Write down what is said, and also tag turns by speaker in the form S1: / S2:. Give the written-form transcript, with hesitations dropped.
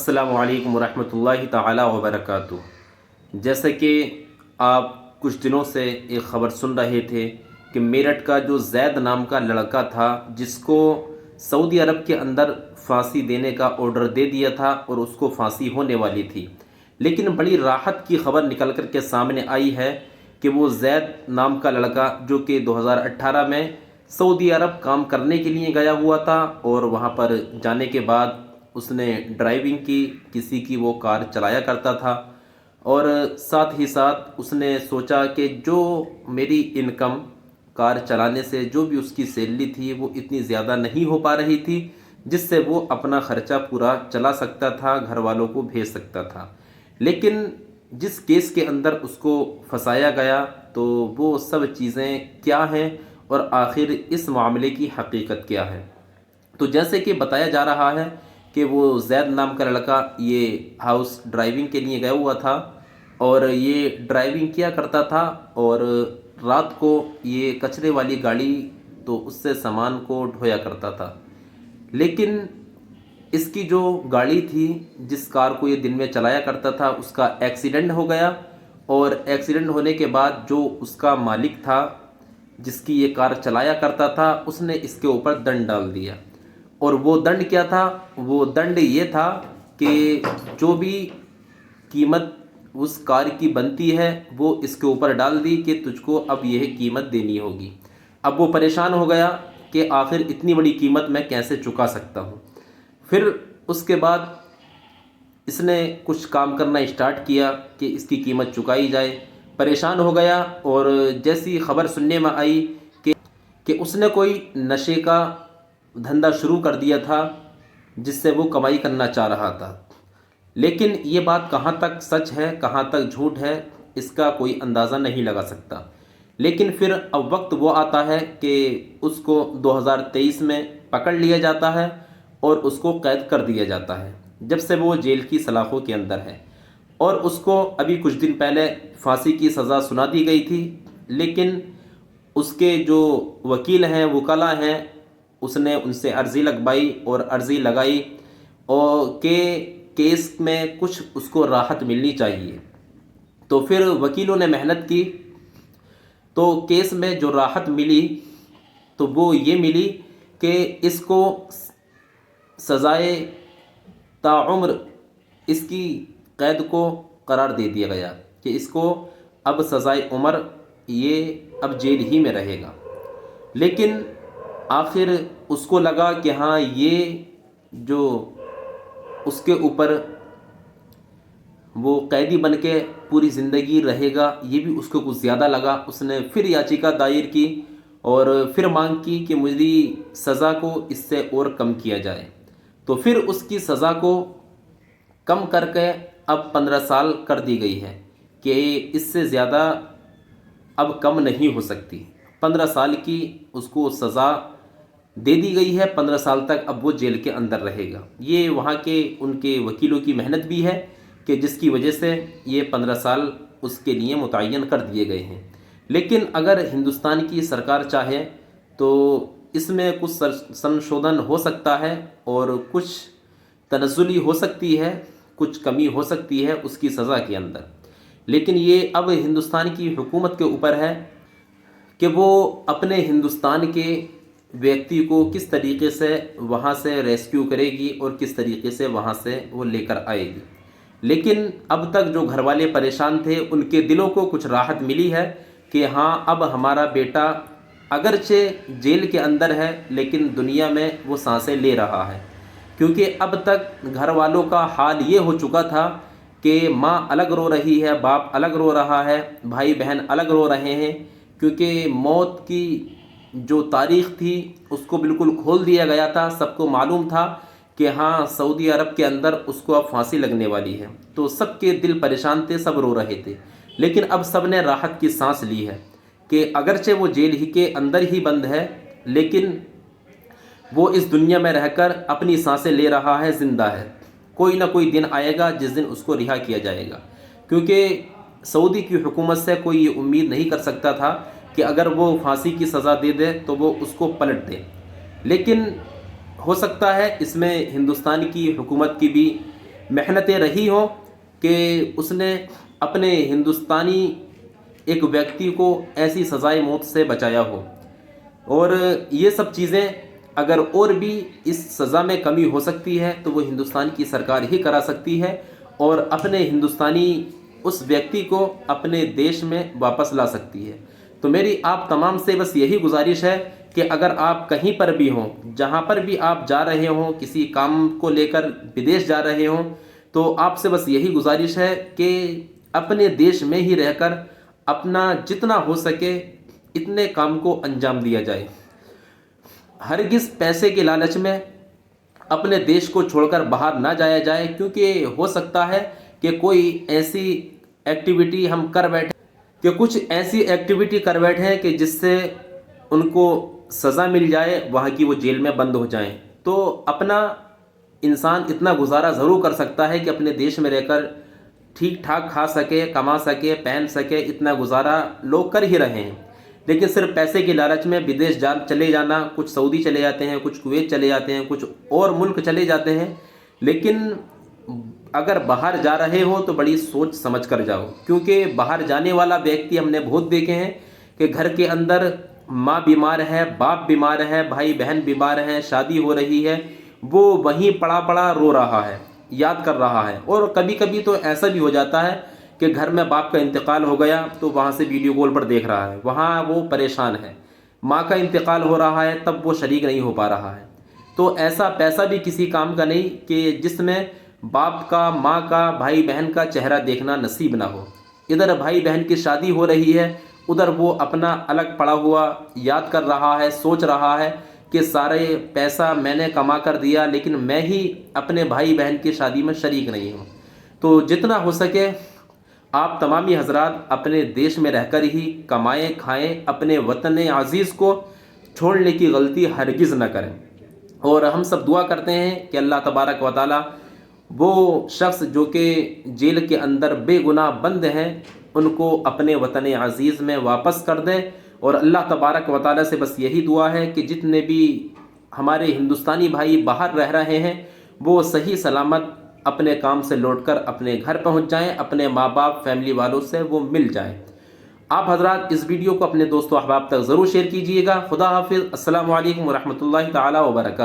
S1: السلام علیکم ورحمۃ اللہ تعالی وبرکاتہ۔ جیسا کہ آپ کچھ دنوں سے ایک خبر سن رہے تھے کہ میرٹھ کا جو زید نام کا لڑکا تھا جس کو سعودی عرب کے اندر پھانسی دینے کا آرڈر دے دیا تھا اور اس کو پھانسی ہونے والی تھی، لیکن بڑی راحت کی خبر نکل کر کے سامنے آئی ہے کہ وہ زید نام کا لڑکا جو کہ 2018 میں سعودی عرب کام کرنے کے لیے گیا ہوا تھا اور وہاں پر جانے کے بعد اس نے ڈرائیونگ کی، کسی کی وہ کار چلایا کرتا تھا اور ساتھ ہی ساتھ اس نے سوچا کہ جو میری انکم کار چلانے سے جو بھی اس کی سیلری تھی وہ اتنی زیادہ نہیں ہو پا رہی تھی جس سے وہ اپنا خرچہ پورا چلا سکتا تھا، گھر والوں کو بھیج سکتا تھا۔ لیکن جس کیس کے اندر اس کو پھنسایا گیا تو وہ سب چیزیں کیا ہیں اور آخر اس معاملے کی حقیقت کیا ہے؟ تو جیسے کہ بتایا جا رہا ہے کہ وہ زید نام کا لڑکا یہ ہاؤس ڈرائیونگ کے لیے گیا ہوا تھا اور یہ ڈرائیونگ کیا کرتا تھا اور رات کو یہ کچرے والی گاڑی تو اس سے سامان کو ڈھویا کرتا تھا، لیکن اس کی جو گاڑی تھی جس کار کو یہ دن میں چلایا کرتا تھا اس کا ایکسیڈنٹ ہو گیا اور ایکسیڈنٹ ہونے کے بعد جو اس کا مالک تھا جس کی یہ کار چلایا کرتا تھا اس نے اس کے اوپر دنڈ ڈال دیا۔ اور وہ دنڈ کیا تھا؟ وہ دنڈ یہ تھا کہ جو بھی قیمت اس کار کی بنتی ہے وہ اس کے اوپر ڈال دی کہ تجھ کو اب یہ قیمت دینی ہوگی۔ اب وہ پریشان ہو گیا کہ آخر اتنی بڑی قیمت میں کیسے چکا سکتا ہوں۔ پھر اس کے بعد اس نے کچھ کام کرنا اسٹارٹ کیا کہ اس کی قیمت چکائی جائے، پریشان ہو گیا اور جیسی خبر سننے میں آئی کہ اس نے کوئی نشے کا دھندا شروع کر دیا تھا جس سے وہ کمائی کرنا چاہ رہا تھا، لیکن یہ بات کہاں تک سچ ہے کہاں تک جھوٹ ہے اس کا کوئی اندازہ نہیں لگا سکتا۔ لیکن پھر اب وقت وہ آتا ہے کہ اس کو 2023 میں پکڑ لیا جاتا ہے اور اس کو قید کر دیا جاتا ہے جب سے وہ جیل کی سلاخوں کے اندر ہے، اور اس کو ابھی کچھ دن پہلے پھانسی کی سزا سنا دی گئی تھی، لیکن اس کے جو وکیل ہیں وکلا ہیں اس نے ان سے عرضی لگوائی اور عرضی لگائی اور کہ کیس میں کچھ اس کو راحت ملنی چاہیے۔ تو پھر وکیلوں نے محنت کی تو کیس میں جو راحت ملی تو وہ یہ ملی کہ اس کو سزائے تاعمر اس کی قید کو قرار دے دیا گیا کہ اس کو اب سزائے عمر یہ اب جیل ہی میں رہے گا۔ لیکن آخر اس کو لگا کہ ہاں یہ جو اس کے اوپر وہ قیدی بن کے پوری زندگی رہے گا یہ بھی اس کو کچھ زیادہ لگا۔ اس نے پھر یاچیکا دائر کی اور پھر مانگ کی کہ مجھے سزا کو اس سے اور کم کیا جائے، تو پھر اس کی سزا کو کم کر کے اب 15 سال کر دی گئی ہے کہ اس سے زیادہ اب کم نہیں ہو سکتی۔ 15 سال کی اس کو سزا دے دی گئی ہے، 15 سال تک اب وہ جیل کے اندر رہے گا۔ یہ وہاں کے ان کے وکیلوں کی محنت بھی ہے کہ جس کی وجہ سے یہ 15 سال اس کے لیے متعین کر دیے گئے ہیں۔ لیکن اگر ہندوستان کی سرکار چاہے تو اس میں کچھ سنشودھن ہو سکتا ہے اور کچھ تنزلی ہو سکتی ہے، کچھ کمی ہو سکتی ہے اس کی سزا کے اندر، لیکن یہ اب ہندوستان کی حکومت کے اوپر ہے کہ وہ اپنے ہندوستان کے ویکتی کو کس طریقے سے وہاں سے ریسکیو کرے گی اور کس طریقے سے وہاں سے وہ لے کر آئے گی۔ لیکن اب تک جو گھر والے پریشان تھے ان کے دلوں کو کچھ راحت ملی ہے کہ ہاں اب ہمارا بیٹا اگرچہ جیل کے اندر ہے لیکن دنیا میں وہ سانسیں لے رہا ہے، کیونکہ اب تک گھر والوں کا حال یہ ہو چکا تھا کہ ماں الگ رو رہی ہے، باپ الگ رو رہا ہے، بھائی بہن الگ رو رہے ہیں، کیونکہ موت کی جو تاریخ تھی اس کو بالکل کھول دیا گیا تھا۔ سب کو معلوم تھا کہ ہاں سعودی عرب کے اندر اس کو اب پھانسی لگنے والی ہے، تو سب کے دل پریشان تھے، سب رو رہے تھے، لیکن اب سب نے راحت کی سانس لی ہے کہ اگرچہ وہ جیل ہی کے اندر ہی بند ہے لیکن وہ اس دنیا میں رہ کر اپنی سانسیں لے رہا ہے، زندہ ہے۔ کوئی نہ کوئی دن آئے گا جس دن اس کو رہا کیا جائے گا، کیونکہ سعودی کی حکومت سے کوئی یہ امید نہیں کر سکتا تھا کہ اگر وہ پھانسی کی سزا دے دے تو وہ اس کو پلٹ دے، لیکن ہو سکتا ہے اس میں ہندوستان کی حکومت کی بھی محنتیں رہی ہوں کہ اس نے اپنے ہندوستانی ایک ویکتی کو ایسی سزائے موت سے بچایا ہو. اور یہ سب چیزیں اگر اور بھی اس سزا میں کمی ہو سکتی ہے تو وہ ہندوستان کی سرکار ہی کرا سکتی ہے اور اپنے ہندوستانی اس ویکتی کو اپنے دیش میں واپس لا سکتی ہے. تو میری آپ تمام سے بس یہی گزارش ہے کہ اگر آپ کہیں پر بھی ہوں، جہاں پر بھی آپ جا رہے ہوں، کسی کام کو لے کر بدیش جا رہے ہوں، تو آپ سے بس یہی گزارش ہے کہ اپنے دیش میں ہی رہ کر اپنا جتنا ہو سکے اتنے کام کو انجام دیا جائے. ہرگز پیسے کے لالچ میں اپنے دیش کو چھوڑ کر باہر نہ جایا جائے، کیونکہ ہو سکتا ہے کہ کوئی ایسی ایکٹیویٹی ہم کر بیٹھے کر بیٹھے ہیں کہ جس سے ان کو سزا مل جائے، وہاں کی وہ جیل میں بند ہو جائیں. تو اپنا انسان اتنا گزارا ضرور کر سکتا ہے کہ اپنے دیش میں رہ کر ٹھیک ٹھاک کھا سکے، کما سکے، پہن سکے. اتنا گزارا لوگ کر ہی رہے ہیں، لیکن صرف پیسے کے لالچ میں بدیش چلے جانا، کچھ سعودی چلے جاتے ہیں، کچھ کویت چلے جاتے ہیں، کچھ اور ملک چلے جاتے ہیں. لیکن اگر باہر جا رہے ہو تو بڑی سوچ سمجھ کر جاؤ، کیونکہ باہر جانے والا ویکتی ہم نے بہت دیکھے ہیں کہ گھر کے اندر ماں بیمار ہے، باپ بیمار ہے، بھائی بہن بیمار ہیں، شادی ہو رہی ہے، وہ وہیں پڑا پڑا رو رہا ہے، یاد کر رہا ہے. اور کبھی کبھی تو ایسا بھی ہو جاتا ہے کہ گھر میں باپ کا انتقال ہو گیا تو وہاں سے ویڈیو کال پر دیکھ رہا ہے، وہاں وہ پریشان ہے. ماں کا انتقال ہو رہا ہے تب وہ شریک نہیں ہو پا رہا ہے. تو ایسا پیسہ بھی کسی کام کا نہیں کہ جس میں باپ کا، ماں کا، بھائی بہن کا چہرہ دیکھنا نصیب نہ ہو. ادھر بھائی بہن کی شادی ہو رہی ہے، ادھر وہ اپنا الگ پڑا ہوا یاد کر رہا ہے، سوچ رہا ہے کہ سارے پیسہ میں نے کما کر دیا لیکن میں ہی اپنے بھائی بہن کی شادی میں شریک نہیں ہوں. تو جتنا ہو سکے آپ تمامی حضرات اپنے دیش میں رہ کر ہی کمائیں، کھائیں، اپنے وطن عزیز کو چھوڑنے کی غلطی ہرگز نہ کریں. اور ہم سب دعا کرتے ہیں کہ اللہ تبارک و تعالی وہ شخص جو کہ جیل کے اندر بے گناہ بند ہیں ان کو اپنے وطن عزیز میں واپس کر دے. اور اللہ تبارک و تعالی سے بس یہی دعا ہے کہ جتنے بھی ہمارے ہندوستانی بھائی باہر رہ رہے ہیں وہ صحیح سلامت اپنے کام سے لوٹ کر اپنے گھر پہنچ جائیں، اپنے ماں باپ، فیملی والوں سے وہ مل جائیں. آپ حضرات اس ویڈیو کو اپنے دوستوں احباب تک ضرور شیئر کیجیے گا. خدا حافظ. السلام علیکم ورحمۃ اللہ تعالی وبرکاتہ.